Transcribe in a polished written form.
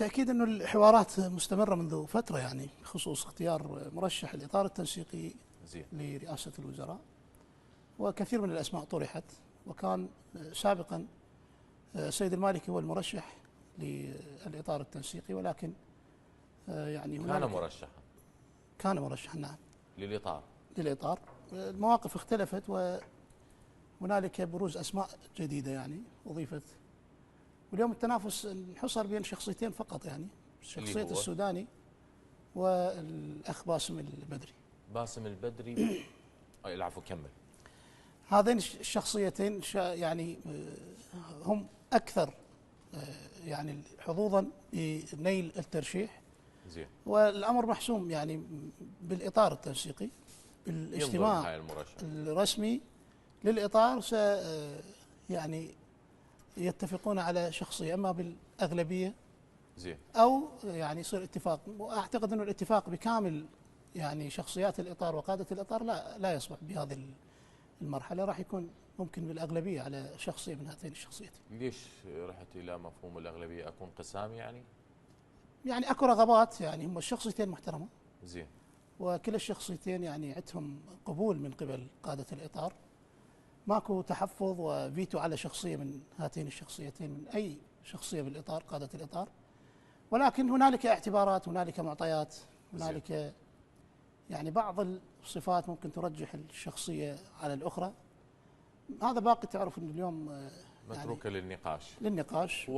بالتأكيد أنه الحوارات مستمرة منذ فترة يعني بخصوص اختيار مرشح الإطار التنسيقي زين. لرئاسة الوزراء، وكثير من الأسماء طرحت، وكان سابقا سيد المالكي هو المرشح للإطار التنسيقي، ولكن يعني كان مرشحا. كان مرشحا نعم للإطار. المواقف اختلفت وهنالك بروز أسماء جديدة يعني أضيفت، واليوم التنافس انحصر بين شخصيتين فقط، يعني شخصية السوداني والأخ باسم البدري. العفو كمل. هذين الشخصيتين يعني هم أكثر يعني حظوظا بنيل الترشيح. زين. والأمر محسوم يعني بالإطار التنسيقي، بالاجتماع الرسمي للإطار يعني يتفقون على شخصية، اما بالاغلبيه زين او يعني يصير اتفاق. واعتقد انه الاتفاق بكامل يعني شخصيات الاطار وقاده الاطار لا يصلح بهذه المرحله، راح يكون ممكن بالاغلبيه على شخصيه من هاتين الشخصيتين. ليش رحت الى مفهوم الاغلبيه؟ اكون قسام يعني؟ يعني اكو رغبات، يعني هم الشخصيتين محترمه. زين. وكلا الشخصيتين يعني عندهم قبول من قبل قاده الاطار، ماكو تحفظ وفيتو على شخصيه من هاتين الشخصيتين، من اي شخصيه بالاطار قاده الاطار. ولكن هنالك اعتبارات، هنالك معطيات، هنالك يعني بعض الصفات ممكن ترجح الشخصيه على الاخرى. هذا باقي، تعرف ان اليوم متروكه يعني للنقاش.